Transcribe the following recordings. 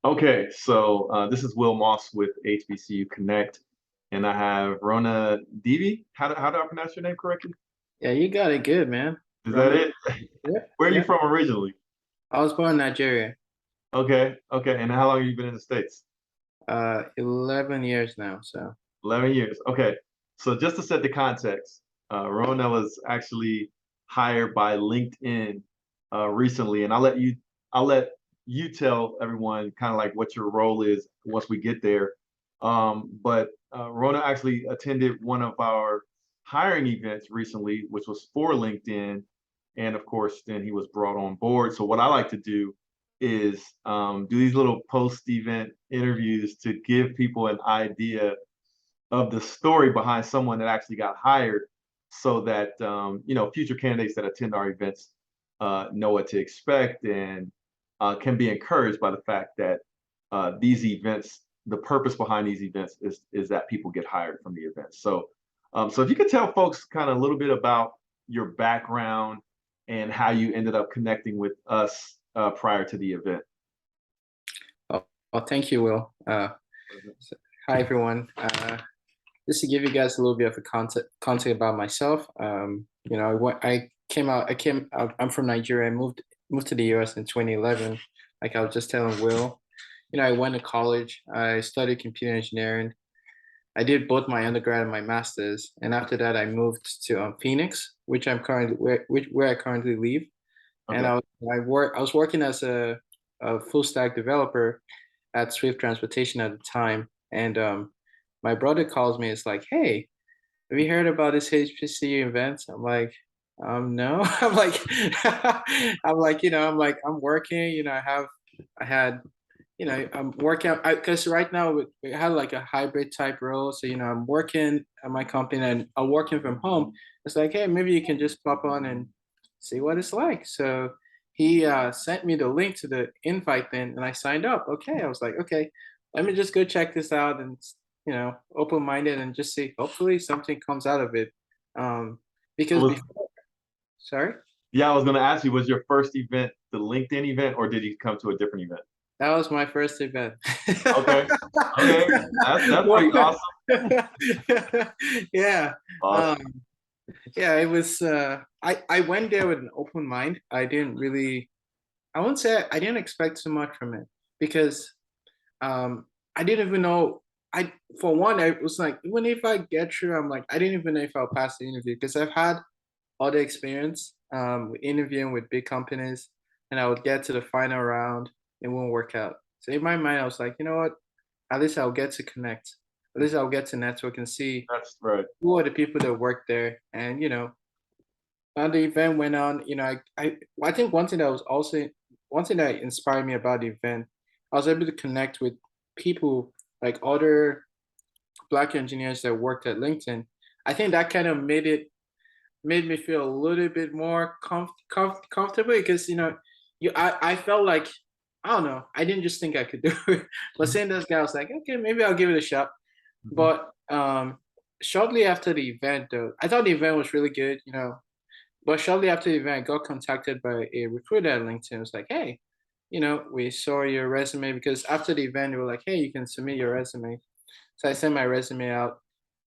Okay, so this is Will Moss with HBCU Connect, and I have Rona Dibie. How do I pronounce your name correctly? Yeah, you got it good, man. Is that Rona. it? Yep, Where are you yep. from originally? I was born in Nigeria. Okay, okay, and how long have you been in the States? 11 years now. So, 11 years. Okay, so just to set the context, Rona was actually hired by LinkedIn recently, and I'll let you tell everyone kind of like what your role is once we get there. But Rona actually attended one of our hiring events recently, which was for LinkedIn, and of course, then he was brought on board. So what I like to do is do these little post-event interviews to give people an idea of the story behind someone that actually got hired so that future candidates that attend our events know what to expect and can be encouraged by the fact that these events, the purpose behind these events is that people get hired from the events. So if you could tell folks kind of a little bit about your background and how you ended up connecting with us prior to the event. well, thank you, Will. So- Hi, everyone. Just to give you guys a little bit of a context about myself. I came out. I'm from Nigeria. I moved to the US in 2011. Like I was just telling Will, I went to college. I studied computer engineering. I did both my undergrad and my master's, and after that, I moved to Phoenix, which I'm currently where I currently live. And Okay. I was working as a full stack developer at Swift Transportation at the time. And my brother calls me. It's like, hey, have you heard about this HBCU event? I'm like, no. I'm working. I had I'm working because right now we had like a hybrid type role. So, I'm working at my company and I'm working from home. It's like, hey, maybe you can just pop on and see what it's like. So he sent me the link to the invite thing and I signed up. Okay. I was like, okay, let me just go check this out and, open minded and just see, hopefully something comes out of it. Um, because Was before, sorry, Yeah, I was going to ask you, was your first event the LinkedIn event, or did you come to a different event? that was my first event. Okay, okay, that's pretty awesome. Yeah. Awesome. Um, yeah, it was I went there with an open mind. I won't say I didn't expect too much from it because I didn't even know I for one I was like even if I get through I'm like I didn't even know if I'll pass the interview because I've had other experience interviewing with big companies and I would get to the final round, it won't work out. So in my mind I was like, you know what? At least I'll get to connect. At least I'll get to network and see That's right. who are the people that work there. And and the event went on. I think one thing that inspired me about the event, I was able to connect with people like other Black engineers that worked at LinkedIn. I think that kind of made me feel a little bit more comfortable because I felt like I don't know, I didn't just think I could do it. But seeing this guy, I was like, okay, maybe I'll give it a shot. Mhm. But shortly after the event, though, I thought the event was really good, but shortly after the event, I got contacted by a recruiter at LinkedIn. It was like, hey, we saw your resume because after the event, they were like, hey, you can submit your resume. So I sent my resume out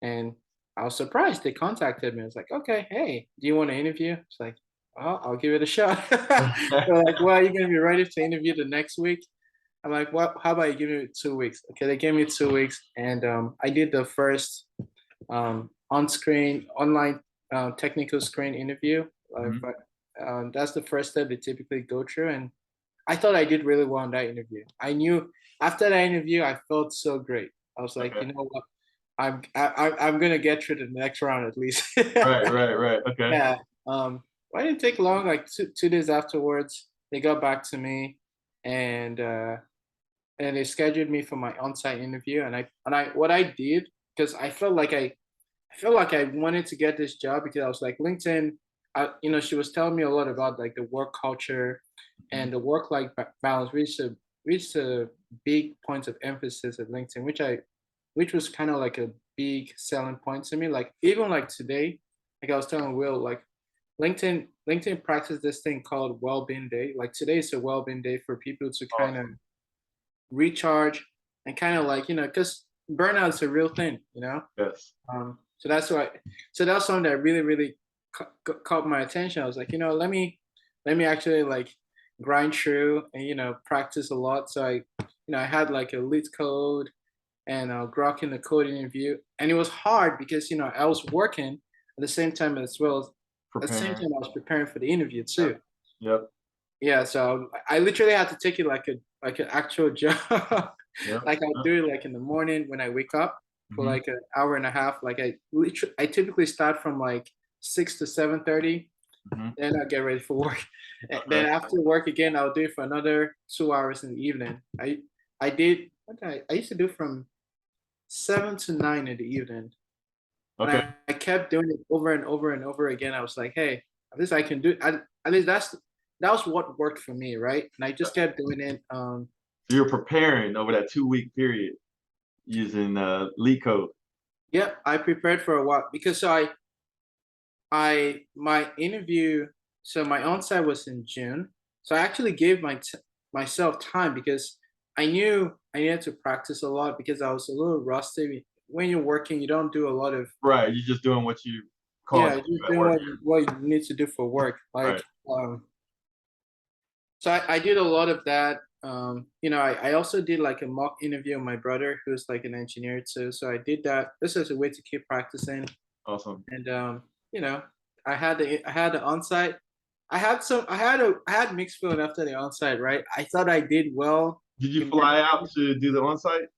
and I was surprised they contacted me. I was like, okay, hey, do you want to interview? It's like, oh, I'll give it a shot. They're like, well, are you going to be ready to interview the next week? I'm like, what? How about you give me 2 weeks? Okay, they gave me 2 weeks, and I did the first on-screen online technical screen interview. Mhm. That's the first step they typically go through, and I thought I did really well in that interview. I knew after that interview, I felt so great. I was like, Okay. you know what? I'm gonna get through the next round at least. Right, right, right. Okay. Yeah. Well, it didn't take long. Like two days afterwards, they got back to me, and uh, and they scheduled me for my on-site interview. And I what I did because I felt like I wanted to get this job because I was like LinkedIn. She was telling me a lot about like the work culture Mhm. and the work-life balance, which a big point of emphasis at LinkedIn, which was kind of like a big selling point to me. Like even like today, like I was telling Will, like LinkedIn practices this thing called well-being day. Like today is a well-being day for people to kind of Awesome. recharge, and kind of like, because burnout is a real thing, Yes. So that's why, so that's something that really, really caught my attention. I was like, let me actually like grind through and practice a lot. So I had like a lead code and grok in the coding interview, and it was hard because I was working at the same time as well as at the same Preparing. time I was preparing for the interview Yep. too. Yep. Yeah, so I literally had to take it like an actual job. Yep. Like I'll Yep. do it like in the morning when I wake up for Hmm. like an hour and a half. Like I typically start from like 6 to 7:30, Hmm. then I'll get ready for work. And then Okay. after work again, I'll do it for another 2 hours in the evening. I did what did I used to do from 7 to 9 in the evening. And Okay. I kept doing it over and over and over again. I was like, hey, at least I can do at least that was what worked for me, right? And I just kept doing it. So you're preparing over that 2 week period using lead code. Yeah, I prepared for a while because my interview, so my onsite was in June. So I actually gave myself time because I knew I needed to practice a lot because I was a little rusty. When you're working, you don't do a lot of, Right. You're just doing what you called yeah, to just do at doing work. what you need to do for work. Right. Like, so I did a lot of that. I also did like a mock interview with my brother, who's like an engineer too. So I did that. This is a way to keep practicing. Awesome. And you know, I had the onsite. I had mixed feeling after the onsite, right? I thought I did well Did you compared fly to, out to do the on-site?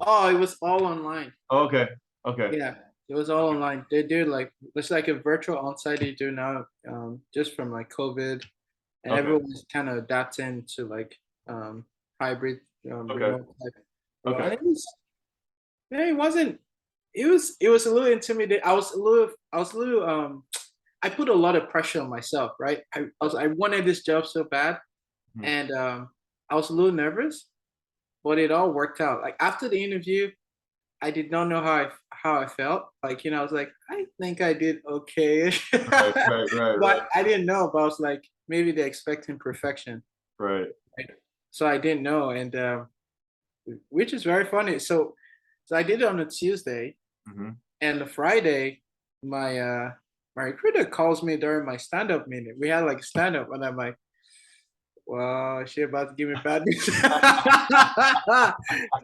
oh, it was all online. Oh, okay. Okay. Yeah, it was all online. They do like it's like a virtual onsite they do now, just from like COVID, and Okay. everyone's kind of adapting to like hybrid Okay. remote type. Okay. And it was, yeah, it wasn't. It was a little intimidating. I was a little I put a lot of pressure on myself, right? I wanted this job so bad, Mhm. and I was a little nervous, but it all worked out. Like after the interview, I did not know how I felt. Like I was like, I think I did okay, Right. Right. Right. but Right. I didn't know. But I was like, maybe they're expecting perfection, Right. right? So I didn't know, and which is very funny. So I did it on a Tuesday, Hmm. and the Friday, my my recruiter calls me during my stand-up meeting. We had like stand-up, and I'm like, well, she about to give me bad news.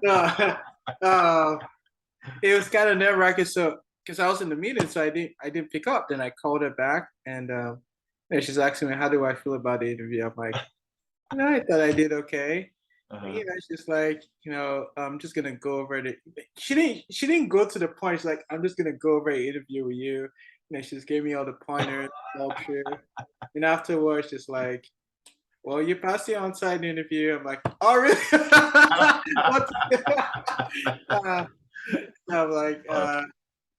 So, uh, it was kind of nerve-wracking. So because I was in the meeting, so I didn't pick up. Then I called her back, and she's asking me how do I feel about the interview. I'm like, I thought I did okay. Uh-huh. It's just like, I'm just gonna go over it. She didn't go to the point. She's like, I'm just gonna go over an interview with you. She just gave me all the pointers, all true. And afterwards, just like, well, you passed the on-site interview. I'm like, oh really? What? uh, I'm like, Uh,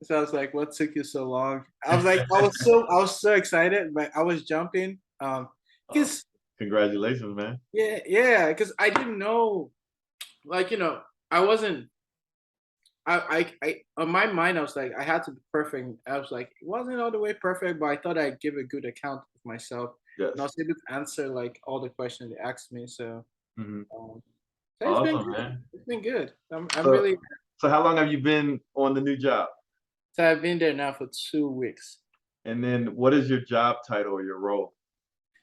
so I was like, what took you so long? I was so excited, but I was jumping. uh, Because Congratulations, man. yeah, because I didn't know, like I wasn't. I on my mind, I was like, I had to be perfect. I was like, it wasn't all the way perfect, but I thought I'd give a good account of myself, and I Yes. was able to answer like all the questions they asked me. So, Hmm. um, so it's been Awesome, good. man. It's been good. I'm So, really. so how long have you been on the new job? So I've been there now for 2 weeks. And then what is your job title or your role?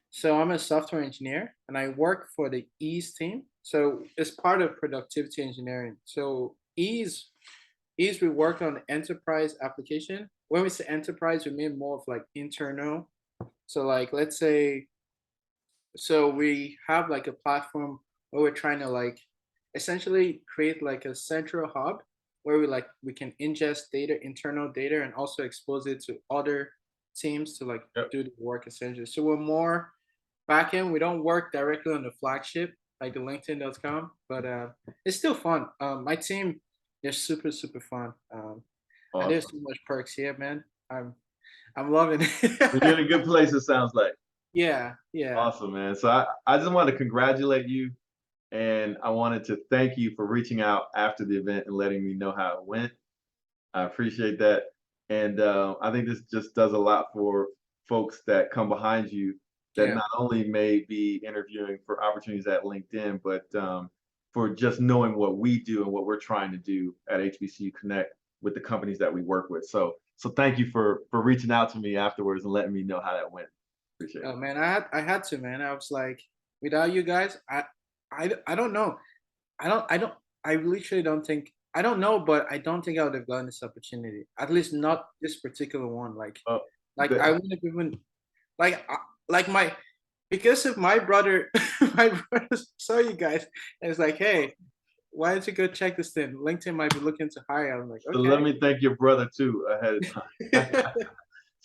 So I'm a software engineer, and I work for the Ease team. So it's part of productivity engineering. So Ease we work on enterprise application. When we say enterprise, we mean more of like internal. So like let's say, so we have like a platform where we're trying to like essentially create like a central hub where we can ingest data, internal data, and also expose it to other teams to like Yep. do the work essentially. So we're more backend. We don't work directly on the flagship like the LinkedIn.com, but it's still fun. My team, they're super super fun. And there's Awesome. so much perks here, man. I'm loving So you're it. in a good place, it sounds like. Yeah, yeah, Awesome, man. So I just want to congratulate you, and I wanted to thank you for reaching out after the event and letting me know how it went. I appreciate that. And I think this just does a lot for folks that come behind you that yeah. not only may be interviewing for opportunities at LinkedIn, but for just knowing what we do and what we're trying to do at HBCU Connect with the companies that we work with. So thank you for reaching out to me afterwards and letting me know how that went. Appreciate it. Oh man, I had to, man. I was like, without you guys, I don't know. I don't I literally don't think I don't know, but I don't think I would have gotten this opportunity. At least not this particular one. Uh, Like I the, wouldn't have even like like my because of my brother, my brother saw you guys and it's like, hey, why don't you go check this thing? LinkedIn might be looking to hire. I'm like, so let okay. me thank your brother too ahead of time.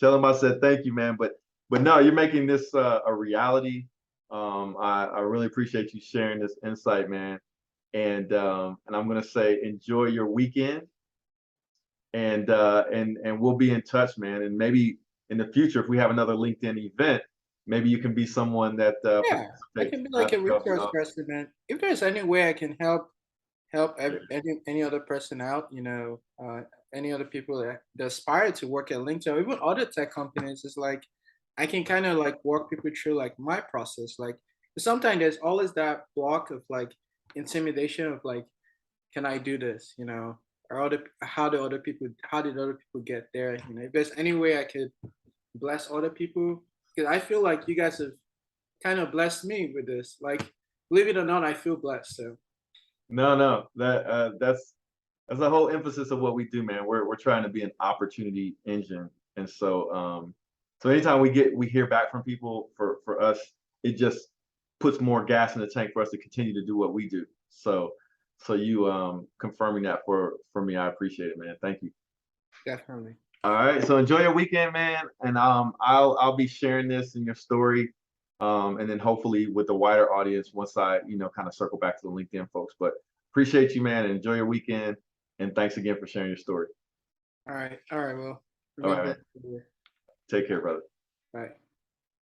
Tell him I said thank you, man. But no, you're making this a reality. I really appreciate you sharing this insight, man. And I'm gonna say enjoy your weekend, and we'll be in touch, man. And maybe in the future, if we have another LinkedIn event, maybe you can be someone that Yeah, I participates. can be I like a think that'll be resource awesome. person, man. If there's any way I can help any other person out, any other people that aspire to work at LinkedIn or even other tech companies, it's like I can kind of like walk people through like my process. Like sometimes there's always that block of like intimidation of like, can I do this? Or how did other people get there? If there's any way I could bless other people, because I feel like you guys have kind of blessed me with this. Like, believe it or not, I feel blessed. So No, that's the whole emphasis of what we do, man. We're trying to be an opportunity engine, and so anytime we hear back from people, for us, it just puts more gas in the tank for us to continue to do what we do. So you confirming that for me, I appreciate it, man. Thank you. definitely. All right, so enjoy your weekend, man, and I'll be sharing this in your story, and then hopefully with the wider audience once I kind of circle back to the LinkedIn folks. But appreciate you, man, and enjoy your weekend, and thanks again for sharing your story. All right. Well, All remain right, man. blessed. Take care, brother. Bye.